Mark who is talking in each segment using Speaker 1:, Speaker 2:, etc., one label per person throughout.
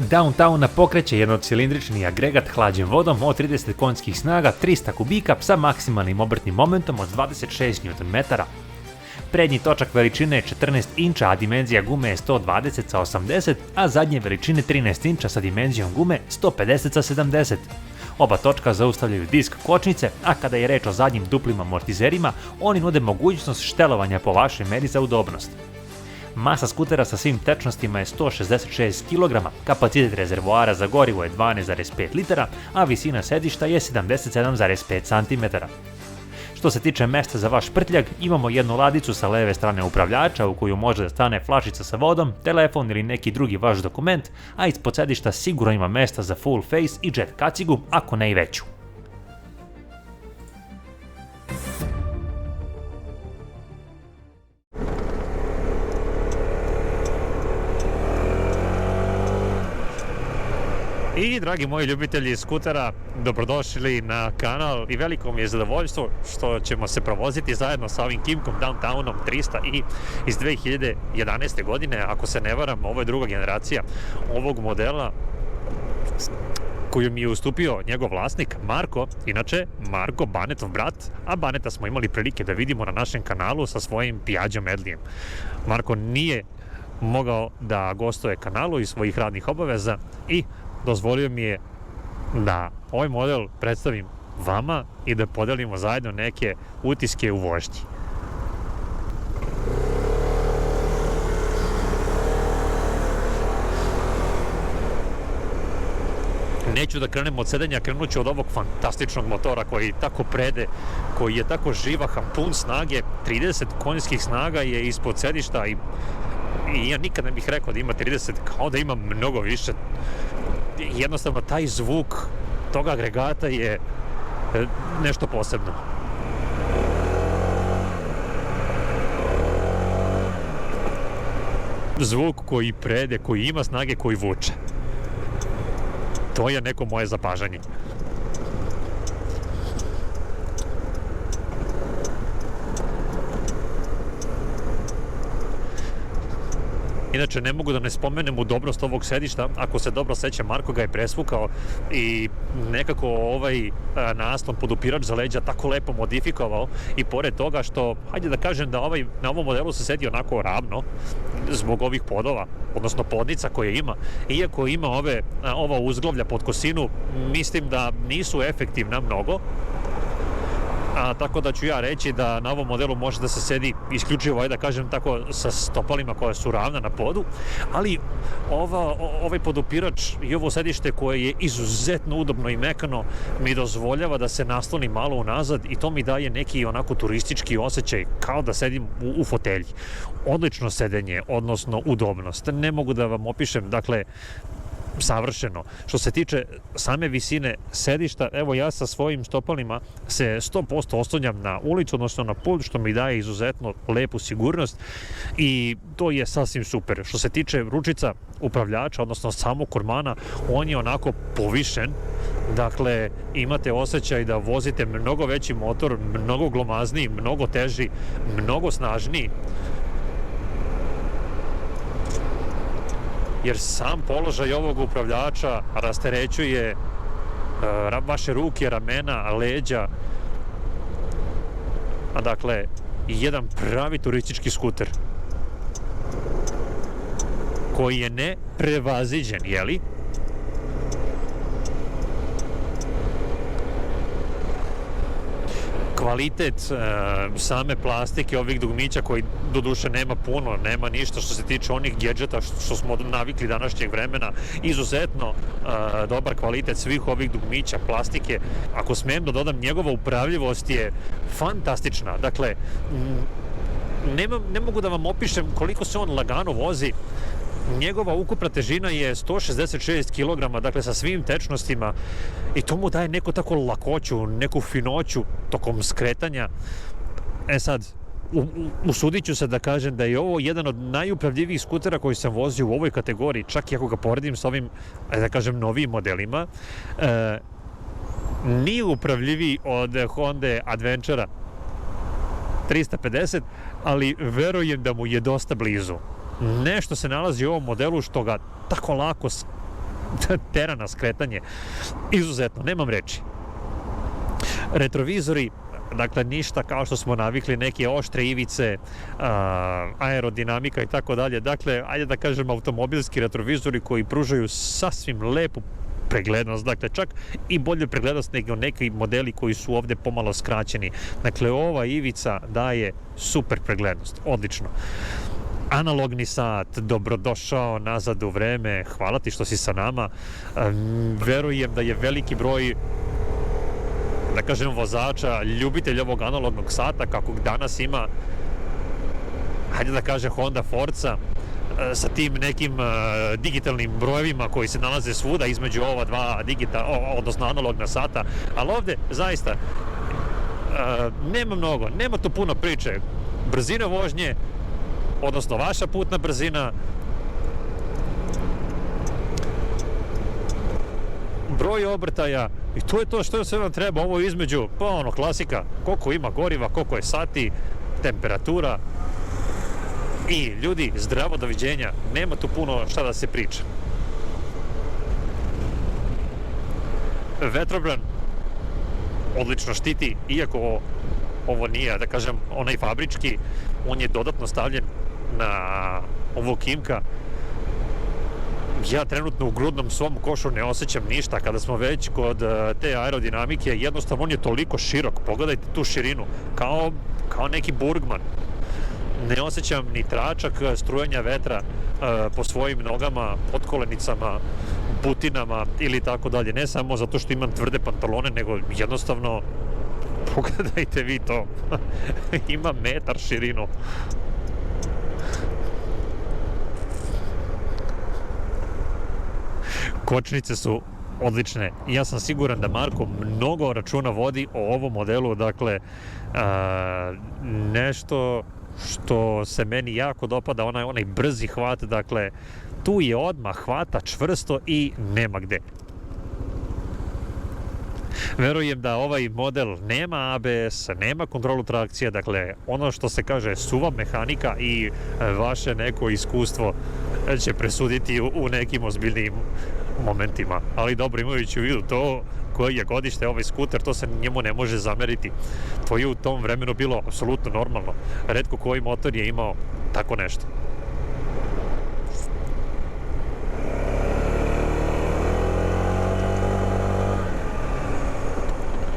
Speaker 1: Downtowna pokreće jednocilindrični agregat hlađen vodom od 30 konjskih snaga, 300 kubika sa maksimalnim obrtnim momentom od 26 Nm. Prednji točak veličine je 14 inča, a dimenzija gume je 120 sa 80, a zadnje veličine 13 inča sa dimenzijom gume 150 sa 70. Oba točka zaustavljaju disk kočnice, a kada je reč o zadnjim duplim amortizerima, oni nude mogućnost štelovanja po vašoj meri za udobnost. Masa skutera sa svim tečnostima je 166 kg, kapacitet rezervoara za gorivo je 12,5 litara, a visina sedišta je 77,5 cm. Što se tiče mesta za vaš prtljag, imamo jednu ladicu sa leve strane upravljača u koju može da stane flašica sa vodom, telefon ili neki drugi vaš dokument, a ispod sedišta sigurno ima mesta za full face i jet kacigu, ako ne i veću. I dragi moji ljubitelji skutera, dobrodošli na kanal i veliko mi je zadovoljstvo što ćemo se provoziti zajedno sa ovim Kymkom Downtownom 300i iz 2011. godine. Ako se ne varam, ovo je druga generacija ovog modela koju mi je ustupio njegov vlasnik Marko, inače Marko Banetov brat, a Baneta smo imali prilike da vidimo na našem kanalu sa svojim Piaggio Medlijem. Marko nije mogao da gostuje kanalu iz svojih radnih obaveza i dozvolio mi je da ovaj model predstavim vama i da podelimo zajedno neke utiske u vožnji. Neću da krenem od sedenja, krenut ću od ovog fantastičnog motora koji tako prede, koji je tako živahan, pun snage, 30 konjskih snaga je ispod sedišta i ja nikad ne bih rekao da ima 30, kao da ima mnogo više. Jednostavno taj zvuk tog agregata je nešto posebno. Zvuk koji prede, koji ima snage, koji vuče. To je neko moje zapažanje. Inače, ne mogu da ne spomenem udobnost ovog sedišta. Ako se dobro sećam, Marko ga je presvukao i nekako ovaj naslon podupirač za leđa tako lepo modifikovao i pored toga što, hajde da kažem da na ovom modelu se sedi onako ravno zbog ovih podova, odnosno podnica koje ima. Iako ima ova uzglavlja pod kosinu, mislim da nisu efektivna mnogo. Tako da ću ja reći da na ovom modelu može da se sedi isključivo, da kažem tako, sa stopalima koja su ravna na podu, ali ovaj podupirač i ovo sedište koje je izuzetno udobno i mekano mi dozvoljava da se nasloni malo unazad i to mi daje neki onako turistički osjećaj kao da sedim u fotelji. Odlično sedenje, odnosno udobnost. Ne mogu da vam opišem, dakle, savršeno. Što se tiče same visine sedišta, evo ja sa svojim stopalima se 100% oslonjam na ulicu, odnosno na put, što mi daje izuzetno lepu sigurnost i to je sasvim super. Što se tiče ručica upravljača, odnosno samog kormana, on je onako povišen, dakle imate osjećaj da vozite mnogo veći motor, mnogo glomazniji, mnogo teži, mnogo snažniji. Jer sam položaj ovog upravljača rasterećuje vaše ruke, ramena, leđa. Dakle, jedan pravi turistički skuter koji je neprevaziđen, jeli? Kvalitet same plastike ovih dugmića, koji doduše nema puno, nema ništa što se tiče onih gedžeta što smo navikli današnjeg vremena, izuzetno dobar kvalitet svih ovih dugmića, plastike. Ako smijem da dodam, njegova upravljivost je fantastična. Dakle, ne mogu da vam opišem koliko se on lagano vozi. Njegova ukupna težina je 166 kg, dakle sa svim tečnostima, i to mu daje neku tako lakoću, neku finoću tokom skretanja. Sad, usudit ću se da kažem da je ovo jedan od najupravljivijih skutera koji sam vozio u ovoj kategoriji, čak i ako ga poredim s ovim, da kažem, novijim modelima. Nije upravljiviji od Honda Adventura 350, ali verujem da mu je dosta blizu. Nešto se nalazi u ovom modelu što ga tako lako tera na skretanje. Izuzetno, nemam reči. Retrovizori, dakle ništa kao što smo navikli, neke oštre ivice, aerodinamika i tako dalje. Dakle, ajde da kažem automobilski retrovizori koji pružaju sasvim lepu preglednost, dakle čak i bolju preglednost nego neki modeli koji su ovde pomalo skraćeni. Dakle, ova ivica daje super preglednost, odlično. Analogni sat, dobrodošao nazad u vreme, hvala ti što si sa nama. Verujem da je veliki broj, da kažem, vozača, ljubitelj ovog analognog sata, kako danas ima, hajde da kažem, Honda Forza, sa tim nekim digitalnim brojevima koji se nalaze svuda između ova dva odnosno analogna sata, ali ovde zaista nema mnogo, nema tu puno priče. Brzina vožnje, odnosno vaša putna brzina, broj obrtaja i to je to što sve vam treba. Ovo između, pa ono, klasika, koliko ima goriva, koliko je sati, temperatura i ljudi, zdravo, doviđenja, nema tu puno šta da se priča. Vetrobran odlično štiti, iako ovo nije, da kažem, onaj fabrički, on je dodatno stavljen na ovog Kimka. Ja trenutno u grudnom svom košu ne osjećam ništa. Kada smo već kod te aerodinamike, jednostavno on je toliko širok, pogledajte tu širinu, kao neki Burgman. Ne osjećam ni tračak strujanja vetra po svojim nogama, potkolenicama, butinama ili tako dalje. Ne samo zato što imam tvrde pantalone, nego jednostavno, pogledajte vi to, ima metar širinu. Kočnice su odlične. Ja sam siguran da Marko mnogo računa vodi o ovom modelu, dakle nešto što se meni jako dopada, onaj brzi hvat, dakle tu je odmah hvata čvrsto i nema gde. Verujem da ovaj model nema ABS, nema kontrolu trakcije, dakle ono što se kaže suva mehanika i vaše neko iskustvo će presuditi u nekim ozbiljnim momentima. Ali dobro, imajući u vidu to koje je godište ovaj skuter, to se njemu ne može zameriti. To je u tom vremenu bilo apsolutno normalno. Retko koji motor je imao tako nešto.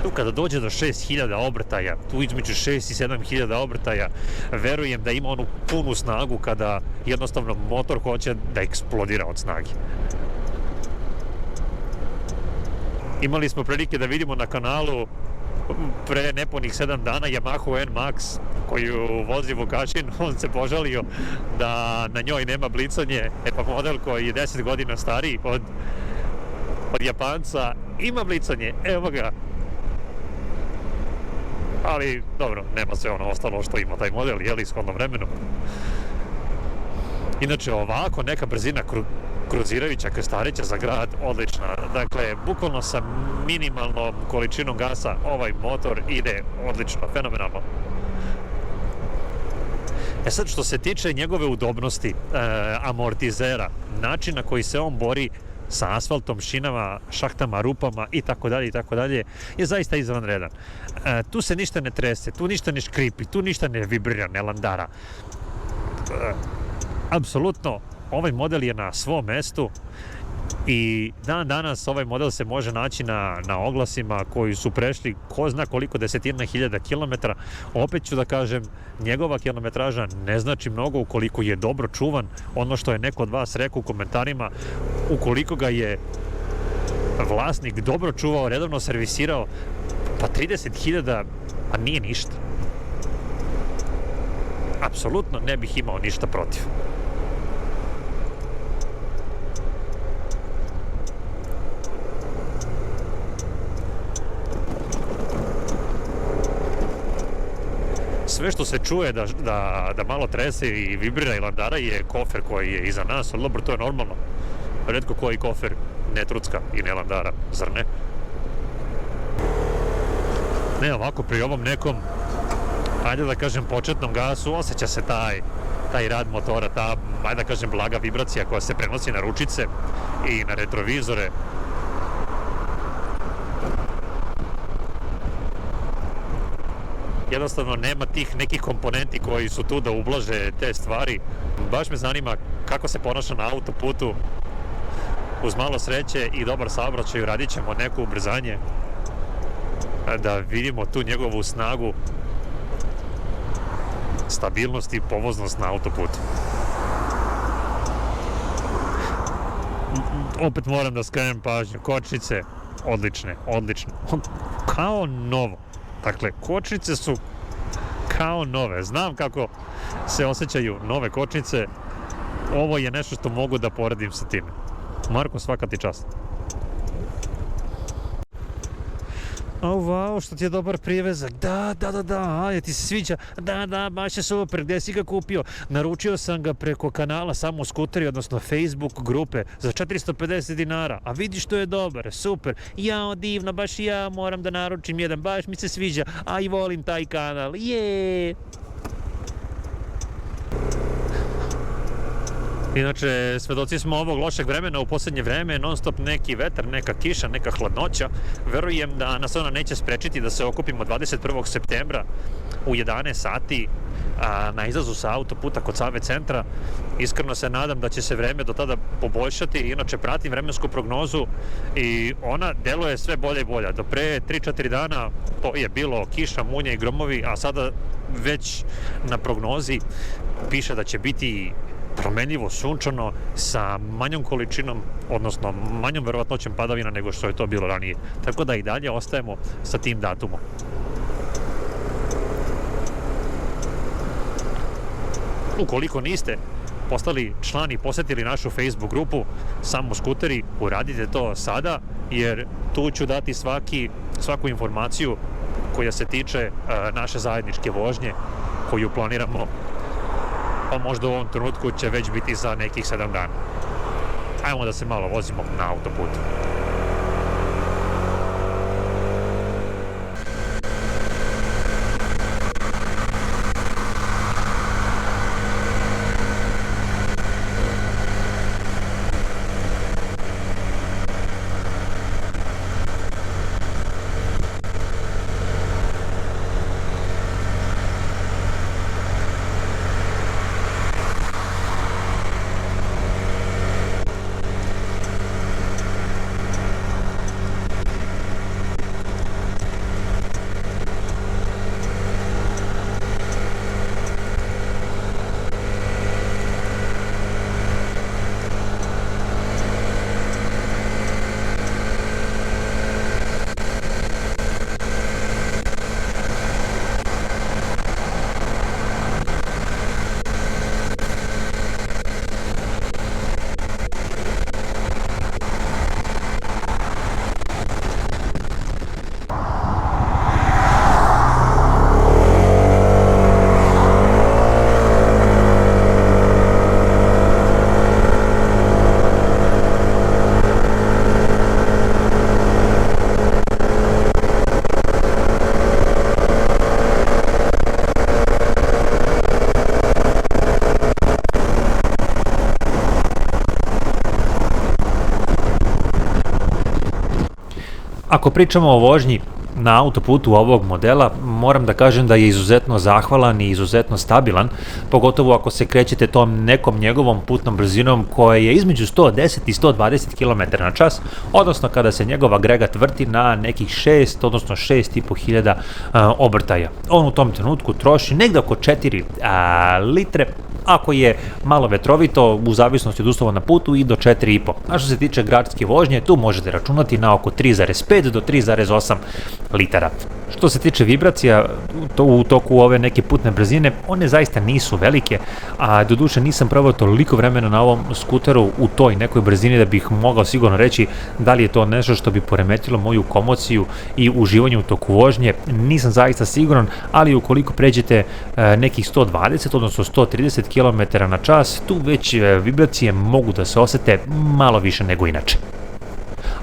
Speaker 1: Tu kada dođe do 6000 obrtaja, tu između 6 i 7000 obrtaja, verujem da ima onu punu snagu kada jednostavno motor hoće da eksplodira od snage. Imali smo prilike da vidimo na kanalu pre nepunih 7 dana Yamaha N-Max koju vozi Vukašin. On se požalio da na njoj nema blicanje, pa model koji je 10 godina stariji od Japanca ima blicanje, evo ga. Ali dobro, nema sve ono ostalo što ima taj model, jeli, shodno vremenu. Inače, ovako neka brzina kruzirajuća, krstarića za grad, odlična. Dakle, bukvalno sa minimalnom količinom gasa ovaj motor ide odlično, fenomenalno. E sad, što se tiče njegove udobnosti, amortizera, način na koji se on bori sa asfaltom, šinama, šahtama, rupama i tako dalje, je zaista izvanredan. Tu se ništa ne trese, tu ništa ne škripi, tu ništa ne vibrira, ne landara. Apsolutno, ovaj model je na svom mestu i dan danas ovaj model se može naći na oglasima koji su prešli ko zna koliko desetina hiljada kilometara. Opet ću da kažem, njegova kilometraža ne znači mnogo ukoliko je dobro čuvan. Ono što je neko od vas rekao u komentarima, ukoliko ga je vlasnik dobro čuvao, redovno servisirao, pa 30.000 pa nije ništa. Apsolutno ne bih imao ništa protiv. Sve što se čuje da malo trese i vibrira i landara je kofer koji je iza nas, ali dobro, to je normalno. Retko koji kofer ne trucka i ne landara, zar ne? Ne, ovako pri ovom nekom, ajde da kažem, početnom gasu, osjeća se taj rad motora, ta, ajde da kažem, blaga vibracija koja se prenosi na ručice i na retrovizore. Jednostavno nema tih nekih komponenti koji su tu da ublaže te stvari. Baš me zanima kako se ponaša na autoputu. Uz malo sreće i dobar saobraćaj uradit ćemo neko ubrzanje da vidimo tu njegovu snagu, stabilnost i povoznost na autoputu. Opet moram da skrenem pažnju, kočnice odlične, kao novo. Dakle, kočnice su kao nove. Znam kako se osjećaju nove kočnice. Ovo je nešto što mogu da poredim sa time. Marko, svaka ti čast. Wow, što ti je dobar privezak. Da, je ti se sviđa? Da, baš je super, gdje si ga kupio? Naručio sam ga preko kanala Samo skuteri, odnosno Facebook grupe, za 450 dinara. A vidi što je dobar, super. Jao, divno, baš ja moram da naručim jedan, baš mi se sviđa. A i volim taj kanal, je. Inače, svedoci smo ovog lošeg vremena u posljednje vreme, non stop neki vetar, neka kiša, neka hladnoća. Verujem da nas ona neće sprečiti da se okupimo 21. septembra u 11 sati na izlazu sa autoputa kod Save centra. Iskreno se nadam da će se vreme do tada poboljšati, inače pratim vremensku prognozu i ona deluje sve bolje i bolje. Do pre 3-4 dana to je bilo kiša, munja i gromovi, a sada već na prognozi piše da će biti promenljivo sunčano sa manjom količinom, odnosno manjom verovatnoćom padavina nego što je to bilo ranije. Tako da i dalje ostajemo sa tim datumom. Ukoliko niste postali član i posetili našu Facebook grupu Samo skuteri, uradite to sada, jer tu ću dati svaku informaciju koja se tiče naše zajedničke vožnje koju planiramo, pa možda u ovom trenutku će već biti za nekih 7 dana. Ajmo da se malo vozimo na autoputu. Ako pričamo o vožnji na autoputu ovog modela, moram da kažem da je izuzetno zahvalan i izuzetno stabilan, pogotovo ako se krećete tom nekom njegovom putnom brzinom koja je između 110 i 120 km na čas, odnosno kada se njegov agregat vrti na nekih 6, odnosno 6.500 obrtaja. On u tom trenutku troši negde oko 4 litre, ako je malo vetrovito, u zavisnosti od uslova na putu, i do 4,5. A što se tiče gradske vožnje, tu možete računati na oko 3,5 do 3,8 litara. Što se tiče vibracija u toku ove neke putne brzine, one zaista nisu velike, a doduše nisam probao toliko vremena na ovom skuteru u toj nekoj brzini da bih mogao sigurno reći da li je to nešto što bi poremetilo moju komociju i uživanje u toku vožnje. Nisam zaista siguran, ali ukoliko pređete nekih 120, odnosno 130 km na čas, tu već vibracije mogu da se osete malo više nego inače.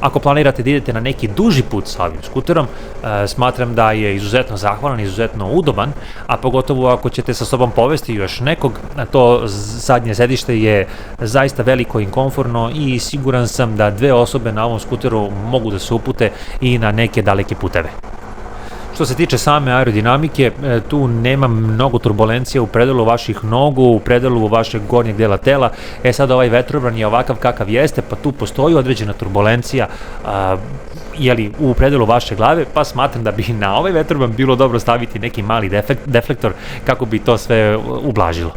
Speaker 1: Ako planirate da idete na neki duži put sa ovim skuterom, smatram da je izuzetno zahvalan, izuzetno udoban, a pogotovo ako ćete sa sobom povesti još nekog, to zadnje sedište je zaista veliko i komforno i siguran sam da 2 osobe na ovom skuteru mogu da se upute i na neke daleke puteve. Što se tiče same aerodinamike, tu nema mnogo turbulencija u predelu vaših nogu, u predelu vašeg gornjeg dela tela. Sad ovaj vetrobran je ovakav kakav jeste, pa tu postoji određena turbulencija u predelu vaše glave, pa smatram da bi na ovaj vetrobran bilo dobro staviti neki mali deflektor kako bi to sve ublažilo.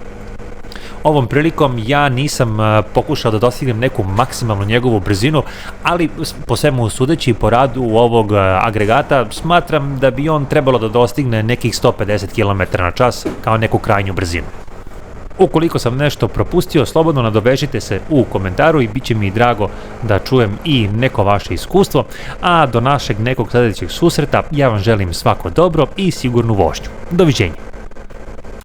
Speaker 1: Ovom prilikom ja nisam pokušao da dostignem neku maksimalnu njegovu brzinu, ali po svemu sudeći po radu ovog agregata smatram da bi on trebalo da dostigne nekih 150 km/h kao neku krajnju brzinu. Ukoliko sam nešto propustio, slobodno nadovežite se u komentaru i bit će mi drago da čujem i neko vaše iskustvo, a do našeg nekog sledećeg susreta ja vam želim svako dobro i sigurnu vožnju. Doviđenja!